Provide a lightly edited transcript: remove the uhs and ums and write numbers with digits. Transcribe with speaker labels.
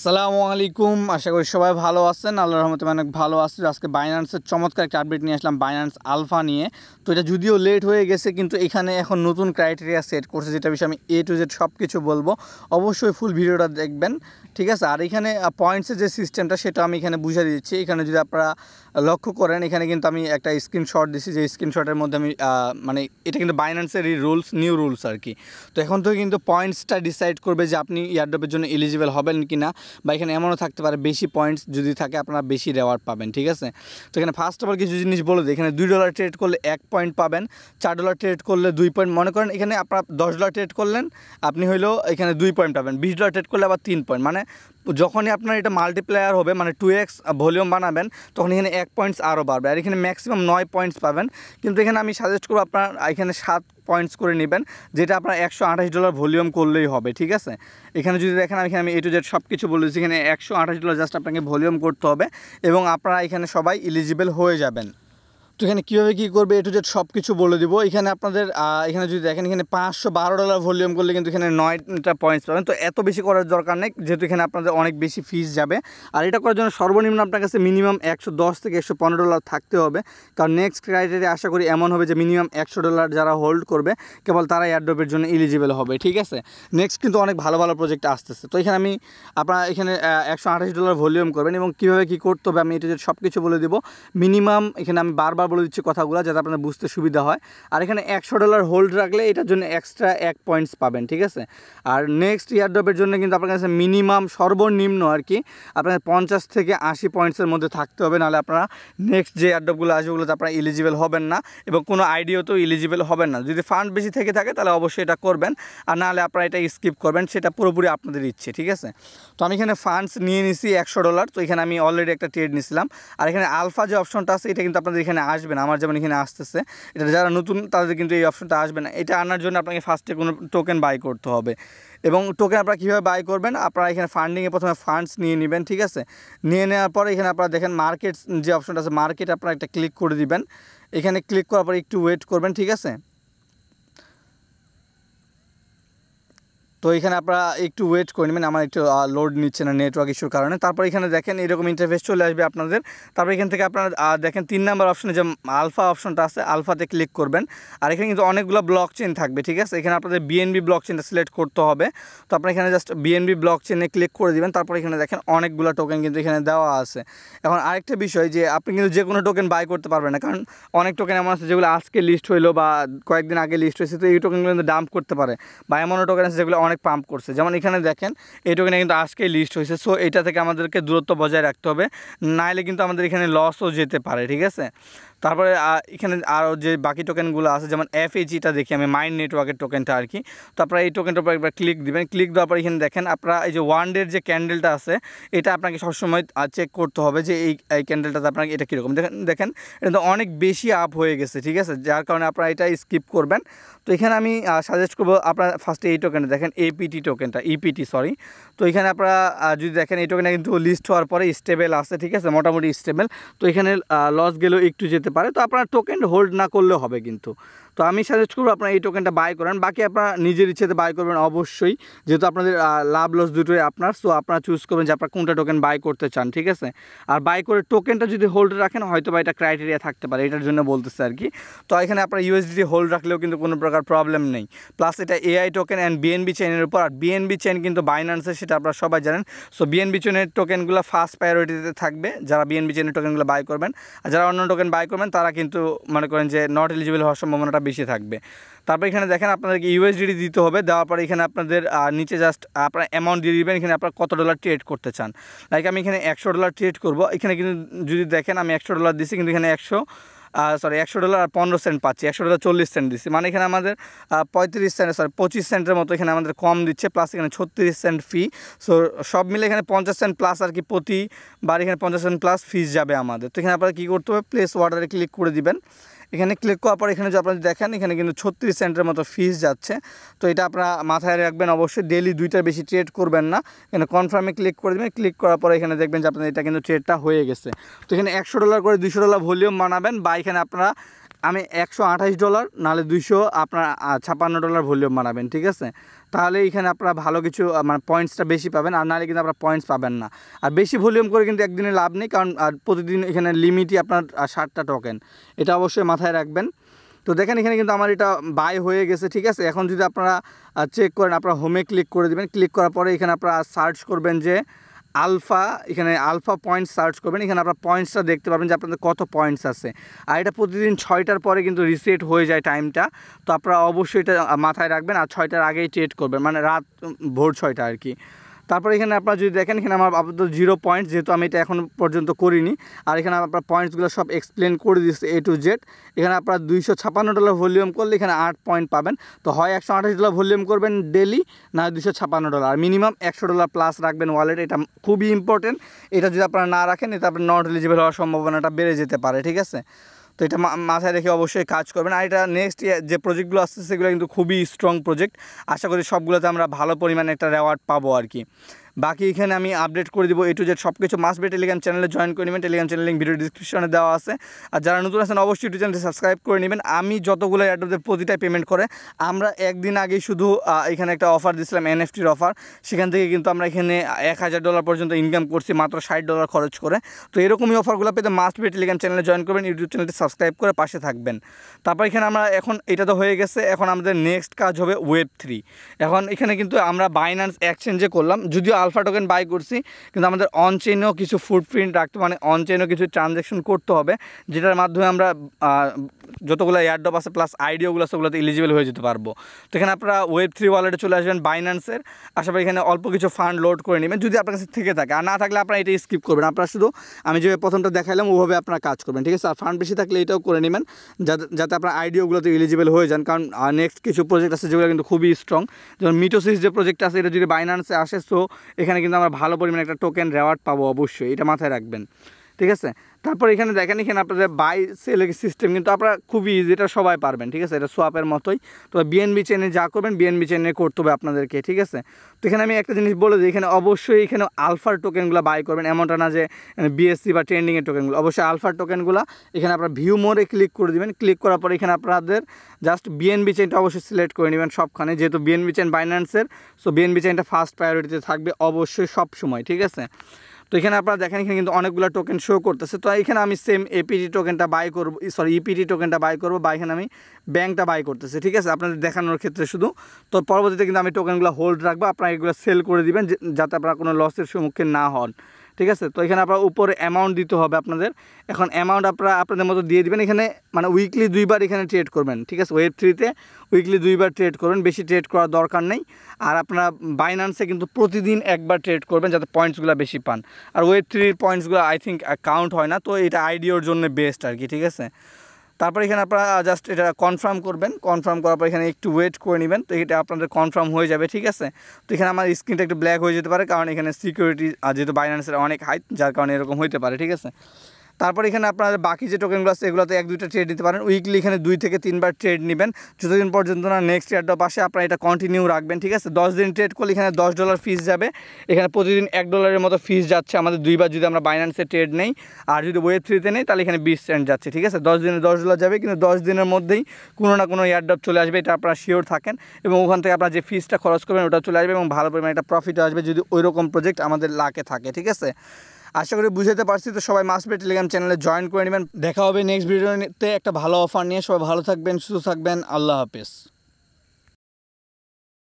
Speaker 1: আসসালামু আলাইকুম। আশা করি সবাই ভালো আছেন। আল্লাহর রহমতে অনেক ভালো আছি। আজকে বাইন্যান্সের চমৎকার একটা আপডেট নিয়ে আসলাম, বাইন্যান্স আলফা নিয়ে। তো এটা যদিও লেট হয়ে গেছে, কিন্তু এখানে এখন নতুন ক্রাইটেরিয়া সেট করছে, যেটা বিষয়ে আমি A to Z সব কিছু বলবো। অবশ্যই ফুল ভিডিওটা দেখবেন, ঠিক আছে। আর এখানে পয়েন্টসের যে সিস্টেমটা সেটা আমি এখানে বুঝিয়ে দিচ্ছি। এখানে যদি আপনারা লক্ষ্য করেন, এখানে কিন্তু আমি একটা স্ক্রিনশট দিচ্ছি, যে স্ক্রিনশটের মধ্যে আমি মানে এটা কিন্তু বাইন্যান্সের রুলস, নিউ রুলস আর কি। তো এখন থেকে কিন্তু পয়েন্টসটা ডিসাইড করবে যে আপনি এয়ারড্রপের জন্য এলিজিবল হবেন কি না, বা এখানে এমনও থাকতে পারে বেশি পয়েন্টস যদি থাকে আপনারা বেশি রেওয়ার্ড পাবেন, ঠিক আছে। তো এখানে ফার্স্ট অফ অল কিছু জিনিস বলে দিই। এখানে $2 ট্রেড করলে 1 পয়েন্ট পাবেন, $4 ট্রেড করলে 2 পয়েন্ট। মনে করেন এখানে আপনার $10 ট্রেড করলেন, আপনি হইলেও এখানে 2 পয়েন্ট পাবেন। $20 ট্রেড করলে আবার 3 পয়েন্ট। মানে যখনই আপনার এটা মাল্টিপ্লায়ার হবে, মানে 2x ভলিউম বানাবেন, তখন এখানে 1 পয়েন্টস আরও বাড়বে। আর এখানে ম্যাক্সিমাম 9 পয়েন্টস পাবেন। কিন্তু এখানে আমি সাজেস্ট করবো আপনার এখানে 7 পয়েন্টস করে নেবেন, যেটা আপনার $128 ভলিউম করলেই হবে, ঠিক আছে। এখানে যদি দেখেন, এখানে আমি A to Z সব কিছু বলেছি। এখানে $128 জাস্ট আপনাকে ভলিউম করতে হবে, এবং আপনারা এখানে সবাই এলিজিবল হয়ে যাবেন। তো এখানে কীভাবে কী করবে A to Z সব কিছু বলে দিব। এখানে আপনাদের এখানে যদি দেখেন, এখানে $512 ভলিউম করলে কিন্তু এখানে 9টা পয়েন্টস পাবেন। তো এত বেশি করার দরকার নেই, যেহেতু এখানে আপনাদের অনেক বেশি ফিস যাবে। আর এটা করার জন্য সর্বনিম্ন আপনার কাছে মিনিমাম $110 থেকে $115 থাকতে হবে। কারণ নেক্সট ক্রাইটেরিয়া আশা করি এমন হবে যে মিনিমাম $100 যারা হোল্ড করবে, কেবল তারা এয়ারড্রপের জন্য এলিজিবল হবে, ঠিক আছে। নেক্সট কিন্তু অনেক ভালো ভালো প্রজেক্ট আসতেছে। তো এখানে আমি আপনারা এখানে $128 ভলিউম করবেন, এবং কীভাবে কী করতে হবে আমি A to Z সব কিছু বলে দিব। মিনিমাম এখানে আমি বারবার বলে দিচ্ছি কথাগুলো, যাতে আপনাদের বুঝতে সুবিধা হয়। আর এখানে $100 হোল্ড রাখলে এটার জন্য এক্সট্রা 1 পয়েন্টস পাবেন, ঠিক আছে। আর নেক্সট ইয়ারড্রপের জন্য কিন্তু আপনার কাছে মিনিমাম সর্বনিম্ন আর কি আপনাদের 50 থেকে 80 পয়েন্টসের মধ্যে থাকতে হবে, নাহলে আপনারা নেক্সট যে ইয়ারড্রপগুলো আসবে ওগুলোতে আপনারা এলিজিবল হবেন না, এবং কোনো আইডিয়াতেও এলিজিবল হবেন না। যদি ফান্ড বেশি থেকে থাকে তাহলে অবশ্যই এটা করবেন, আর নাহলে আপনারা এটা স্কিপ করবেন, সেটা পুরোপুরি আপনাদের ইচ্ছে, ঠিক আছে। তো আমি এখানে ফান্ডস নিয়ে নিছি $100। তো এখানে আমি অলরেডি একটা ট্রেড নিয়েছিলাম। আর এখানে আলফা যে অপশনটা আছে, এটা কিন্তু আপনাদের এখানে আসবে না। আমার যেমন এখানে আসতেছে, এটা যারা নতুন তাদের কিন্তু এই অপশনটা আসবে না। এটা আনার জন্য আপনাকে ফার্স্টে কোনো টোকেন বাই করতে হবে, এবং টোকেন আপনারা কীভাবে বাই করবেন, আপনারা এখানে ফান্ডিংয়ে প্রথমে ফান্ডস নিয়ে নেবেন, ঠিক আছে। নিয়ে নেওয়ার পরে এখানে আপনারা দেখেন মার্কেট যে অপশনটা আছে, মার্কেট আপনারা একটা ক্লিক করে দিবেন। এখানে ক্লিক করার পরে একটু ওয়েট করবেন, ঠিক আছে। তো এখানে আপনারা একটু ওয়েট করে নেবেন, আমার একটু লোড নিচ্ছে না নেটওয়ার্ক ইস্যুর কারণে। তারপর এখানে দেখেন এরকম ইন্টারফেস চলে আসবে আপনাদের। তারপর এখান থেকে আপনারা দেখেন 3 নাম্বার অপশনে যে আলফা অপশনটা আছে, আলফাতে ক্লিক করবেন। আর এখানে কিন্তু অনেকগুলো ব্লক চেইন থাকবে, ঠিক আছে। এখানে আপনাদের BNB ব্লক চেইনটা সিলেক্ট করতে হবে। তো আপনারা এখানে জাস্ট BNB ব্লক চেইনে ক্লিক করে দিবেন। তারপর এখানে দেখেন অনেকগুলো টোকেন কিন্তু এখানে দেওয়া আছে। এখন আরেকটা বিষয়, যে আপনি কিন্তু যে কোনো টোকেন বাই করতে পারবেন না, কারণ অনেক টোকেন এমন আছে যেগুলো আজকে লিস্ট হইলো বা কয়েকদিন আগে লিস্ট হয়েছে। তো এই টোকেনগুলো কিন্তু ডাম্প করতে পারে, বা এমনও টোকেন আছে যেগুলো অনেক পাম্প করছে। যেমন এখানে দেখেন এই টোকেনে কিন্তু আজকেই লিস্ট হয়েছে। সো এটা থেকে আমাদেরকে দূরত্ব বজায় রাখতে হবে, নাইলে কিন্তু আমাদের এখানে লসও যেতে পারে, ঠিক আছে। তারপরে এখানে আরও যে বাকি টোকেনগুলো আছে, যেমন FHEটা দেখি আমি, মাইন্ড নেটওয়ার্কের টোকেনটা আর কি। তো আপনারা এই টোকেনটার উপর একবার ক্লিক দিবেন। ক্লিক দেওয়ার পর এখানে দেখেন আপনারা এই যে 1 ডের যে ক্যান্ডেলটা আছে, এটা আপনাকে সবসময় চেক করতে হবে যে এই ক্যান্ডেলটাতে আপনাকে এটা কীরকম। দেখেন এটা তো অনেক বেশি আপ হয়ে গেছে, ঠিক আছে, যার কারণে আপনারা এটা স্কিপ করবেন। তো এখানে আমি সাজেস্ট করবো আপনারা ফার্স্টে এই টোকেনটা দেখেন, EPT সরি। তো এখানে আপনারা যদি দেখেন এই টোকেনটা কিন্তু লিস্ট হওয়ার পরে স্টেবল আছে, ঠিক আছে, মোটামুটি স্টেবল। তো এখানে লস গেলেও একটু যেতে পারে। তো আপনারা টোকেন হোল্ড না করলেও হবে কিন্তু। তো আমি সাজেস্ট করবো আপনারা এই টোকেনটা বাই করেন। বাকি আপনারা নিজের ইচ্ছেতে বাই করবেন অবশ্যই, যেহেতু আপনাদের লাভ লস দুটোই আপনার। সো আপনারা চুজ করবেন যে আপনারা কোনটা টোকেন বাই করতে চান, ঠিক আছে। আর বাই করে টোকেনটা যদি হোল্ড রাখেন, হয়তো বা এটা ক্রাইটেরিয়া থাকতে পারে, এটার জন্য বলতেছে আর কি। তো এখানে আপনারা USDT হোল্ড রাখলেও কিন্তু কোনো প্রকার প্রবলেম নেই। প্লাস এটা AI টোকেন অ্যান্ড BNB চেইনের উপর। আর BNB চেইন কিন্তু বাইন্যান্সের, সেটা আপনারা সবাই জানেন। সো BNB চেইনের টোকেনগুলো ফার্স্ট প্রায়োরিটিতে থাকবে, যারা BNB চেইনের টোকেনগুলো বাই করবেন। আর যারা অন্য টোকেন বাই করবেন তারা কিন্তু মনে করেন যে নট এলিজিবল হওয়ার সম্ভাবনাটা বেশি থাকবে। তারপর এখানে দেখেন আপনাদেরকে USDT দিতে হবে। দেওয়ার পরে এখানে আপনাদের নিচে জাস্ট আপনার অ্যামাউন্ট দিয়ে দিবেন। এখানে আপনারা কত ডলার ট্রেড করতে চান। লাইক আমি এখানে $100 ট্রেড করব। এখানে কিন্তু যদি দেখেন আমি $100 দিছি, কিন্তু এখানে $100 আর 15 সেন্ট পাচ্ছি। $100 40 সেন্ট দিচ্ছি, মানে এখানে আমাদের 25 সেন্টের মতো এখানে আমাদের কম দিচ্ছে। প্লাস এখানে 36 সেন্ট ফি। সো সব মিলে এখানে 50 সেন্ট প্লাস আর কি, প্রতিবার এখানে 50 সেন্ট প্লাস ফিস যাবে আমাদের। তো এখানে আপনারা কী করতে হবে, প্লেস অর্ডারে ক্লিক করে দিবেন। এখানে ক্লিক করার পর এখানে যে আপনারা দেখেন এখানে কিন্তু 36 সেন্টের মতো ফিস যাচ্ছে। তো এটা আপনারা মাথায় রাখবেন, অবশ্যই ডেইলি 2টার বেশি ট্রেড করবেন না। এখানে কনফার্মে ক্লিক করে দেবেন। ক্লিক করার পরে এখানে দেখবেন যে আপনাদের এটা কিন্তু ট্রেডটা হয়ে গেছে। তো এখানে $100 করে $200 ভলিউম বানাবেন, বা এখানে আপনারা আমি $128 নাহলে আপনার $256 ভলিউম বানাবেন, ঠিক আছে? তাহলে এখানে আপনারা ভালো কিছু মানে পয়েন্টসটা বেশি পাবেন, আর নাহলে কিন্তু আপনারা পয়েন্টস পাবেন না। আর বেশি ভলিউম করে কিন্তু একদিনে লাভ নেই, কারণ প্রতিদিন এখানে লিমিটই আপনার 60টা টোকেন, এটা অবশ্যই মাথায় রাখবেন। তো দেখেন এখানে কিন্তু আমার এটা বাই হয়ে গেছে, ঠিক আছে? এখন যদি আপনারা চেক করেন, আপনারা হোমে ক্লিক করে দেবেন। ক্লিক করার পরে এখানে আপনারা সার্চ করবেন যে আলফা, এখানে আলফা পয়েন্টস সার্চ করবেন। এখানে আপনারা পয়েন্টসটা দেখতে পাবেন যে আপনাদের কত পয়েন্টস আছে। আর এটা প্রতিদিন 6টার পরে কিন্তু রিসেট হয়ে যায় টাইমটা, তো আপনারা অবশ্যই এটা মাথায় রাখবেন। আর 6টার আগেই ট্রেড করবেন, মানে রাত ভোর 6টা আর কি। তারপরে এখানে আপনারা যদি দেখেন, এখানে আমার আপাতত 0 পয়েন্ট, যেহেতু আমি এটা এখন পর্যন্ত করিনি। আর এখানে আপনার পয়েন্টসগুলো সব এক্সপ্লেন করে দিচ্ছে A to Z। এখানে আপনার $256 ভলিউম করলে এখানে 8 পয়েন্ট পাবেন। তো হয় $128 ভলিউম করবেন ডেলি, না $256, আর মিনিমাম $100 প্লাস রাখবেন ওয়ালেটে। এটা খুবই ইম্পর্টেন্ট। এটা যদি আপনারা না রাখেন, এটা আপনার নট এলিজিবল হওয়ার সম্ভাবনাটা বেড়ে যেতে পারে, ঠিক আছে? তো এটা মাথায় রেখে অবশ্যই কাজ করবেন। আর এটা নেক্সট যে প্রজেক্টগুলো আসছে সেগুলো কিন্তু খুবই স্ট্রং প্রজেক্ট। আশা করি সবগুলোতে আমরা ভালো পরিমাণে একটা রেওয়ার্ড পাবো আর কি। বাকি এখানে আমি আপডেট করে দিব A to Z সব কিছু। মাস্ট বি টেলিগ্রাম চ্যানেলে জয়েন করে নেবেন। টেলিগ্রাম চ্যানেল লিঙ্ক ভিডিও ডিসক্রিপশনে দেওয়া আছে। আর যারা নতুন আছেন অবশ্যই ইউটিউব চ্যানেলটি সাবস্ক্রাইব করে নেবেন। আমি যতগুলো অ্যাডোদের প্রতিটাই পেমেন্ট করে, আমরা একদিন আগে শুধু এখানে একটা অফার দিয়েছিলাম, NFTর অফার। সেখান থেকে কিন্তু আমরা এখানে $1000 পর্যন্ত ইনকাম করছি মাত্র $60 খরচ করে। তো এরকমই অফারগুলো পেতে মাস্ট বি টেলিগ্রাম চ্যানেলে জয়েন করবেন, ইউটিউব চ্যানেলটি সাবস্ক্রাইব করে পাশে থাকবেন। তারপর এখানে আমরা এখন এটা তো হয়ে গেছে, এখন আমাদের নেক্সট কাজ হবে Web3। এখন এখানে কিন্তু আমরা বাইন্যান্স এক্সচেঞ্জে করলাম, যদিও আলফা টোকেন বাই করছি, কিন্তু আমাদের অনচেইনেও কিছু ফুটপ্রিন্ট রাখতে, মানে অনচেইনেও কিছু ট্রানজ্যাকশন করতে হবে, যেটার মাধ্যমে আমরা যতগুলো এয়ারড্রপ আছে প্লাস আইডিওগুলো আছে ওগুলোতে এলিজিবল হয়ে যেতে পারবো। তো এখানে আপনারা Web3 ওয়ালেটে চলে আসবেন বাইন্যান্সের। আশা করি এখানে অল্প কিছু ফান্ড লোড করে নেবেন যদি আপনার কাছে থেকে থাকে, আর না থাকলে আপনারা এটা স্কিপ করবেন। আপনারা শুধু আমি যে প্রথমটা দেখাইলাম ওভাবে আপনারা কাজ করবেন, ঠিক আছে? আর ফান্ড বেশি থাকলে এটাও করে নেবেন, যাতে আপনার আইডিওগুলোতে এলিজিবল হয়ে যান। কারণ নেক্সট কিছু প্রজেক্ট আছে যেগুলো কিন্তু খুবই স্ট্রং, যেমন মিটোসিস যে প্রজেক্ট আছে, এটা যদি বাইন্যান্সে আসে, সো এখানে কিন্তু আমরা ভালো পরিমাণে একটা টোকেন রেওয়ার্ড পাবো, অবশ্যই এটা মাথায় রাখবেন, ঠিক আছে? তারপর এখানে দেখেন, এখানে আপনাদের বাই সেল সিস্টেম কিন্তু আপনারা খুবই ইজি, এটা সবাই পারবেন, ঠিক আছে? এটা সোয়াপের মতোই। তো বিএনবি চেনে যা করবেন বিএনবি চেনে করতে হবে আপনাদেরকে, ঠিক আছে? তো এখানে আমি একটা জিনিস বলে দিই, এখানে অবশ্যই এখানে আলফার টোকেনগুলো বাই করবেন, এমনটা না যে বিএসসি বা ট্রেন্ডিংয়ের টোকেনগুলো। অবশ্যই আলফার টোকেনগুলো এখানে আপনারা ভিউ মোরে ক্লিক করে দেবেন। ক্লিক করার পর এখানে আপনাদের জাস্ট বিএনবি চেনটা অবশ্যই সিলেক্ট করে নেবেন সবখানে, যেহেতু বিএনবি চেন বাইন্যান্সের, সো বিএনবি চেনটা ফার্স্ট প্রায়োরিটিতে থাকবে অবশ্যই সব সময়, ঠিক আছে? তো এখানে আপনারা দেখেন, এখানে কিন্তু অনেকগুলো টোকেন শো করতেছে। তো এখানে আমি সেম এপিটি টোকেনটা বাই করবো, ইপিটি টোকেনটা বাই করবো, বা এখানে আমি ব্যাংকটা বাই করতেছি, ঠিক আছে? আপনাদের দেখানোর ক্ষেত্রে শুধু। তো পরবর্তীতে কিন্তু আমি টোকেনগুলো হোল্ড রাখবো, আপনারা এগুলো সেল করে দিবেন যাতে আপনারা কোনো লসের সম্মুখীন না হন, ঠিক আছে? তো এখানে আপনার উপরে অ্যামাউন্ট দিতে হবে আপনাদের। এখন অ্যামাউন্ট আপনারা আপনাদের মতো দিয়ে দিবেন। এখানে মানে উইকলি 2বার এখানে ট্রেড করবেন, ঠিক আছে? Web3তে উইকলি 2বার ট্রেড করবেন, বেশি ট্রেড করার দরকার নেই। আর আপনারা বাইন্যান্সে কিন্তু প্রতিদিন একবার ট্রেড করবেন যাতে পয়েন্টসগুলো বেশি পান। আর Web3 পয়েন্টসগুলো আই থিঙ্ক কাউন্ট হয় না, তো এটা আইডিওর জন্য বেস্ট আর কি, ঠিক আছে? তারপর এখানে আপনারা জাস্ট এটা কনফার্ম করবেন। কনফার্ম করার পর এখানে একটু ওয়েট করে নেবেন, তো এটা আপনাদের কনফার্ম হয়ে যাবে, ঠিক আছে? তো এখানে আমার স্ক্রিনটা একটু ব্ল্যাক হয়ে যেতে পারে, কারণ এখানে সিকিউরিটি যেহেতু বাইন্যান্সের অনেক হাই, যার কারণে এরকম হতে পারে, ঠিক আছে? তারপর এখানে আপনাদের বাকি যে টোকেনগুলো আছে এগুলোতে 1-2টা ট্রেড নিতে পারেন। উইকলি এখানে 2 থেকে 3বার ট্রেড নেবেন, যতদিন পর্যন্ত না নেক্সট এয়ারড্রপ আসে আপনারা এটা কন্টিনিউ রাখবেন, ঠিক আছে? 10 দিন ট্রেড করলে এখানে $10 ফিস যাবে। এখানে প্রতিদিন $1 মতো ফিস যাচ্ছে আমাদের 2বার যদি আমরা বাইন্যান্সে ট্রেড নেই। আর যদি Web3তে নেই তাহলে এখানে 20 সেন্ট যাচ্ছে, ঠিক আছে? 10 দিনে $10 যাবে, কিন্তু 10 দিনের মধ্যেই কোনো না কোনো এয়ারড্রপ চলে আসবে, এটা আপনারা শিওর থাকেন। এবং ওখান থেকে আপনারা যে ফিসটা খরচ করবেন ওটা চলে আসবে, এবং ভালো পরিমাণে একটা প্রফিটও আসবে যদি ওইরকম প্রজেক্ট আমাদের লাকে থাকে, ঠিক আছে? আশা করি বুঝতে পারছি। তো সবাই মাস্ট বি টেলিগ্রাম চ্যানেলে জয়েন করে নেবেন। দেখা হবে নেক্সট ভিডিওতে একটা ভালো অফার নিয়ে। সবাই ভালো থাকবেন, সুস্থ থাকবেন। আল্লাহ হাফেজ।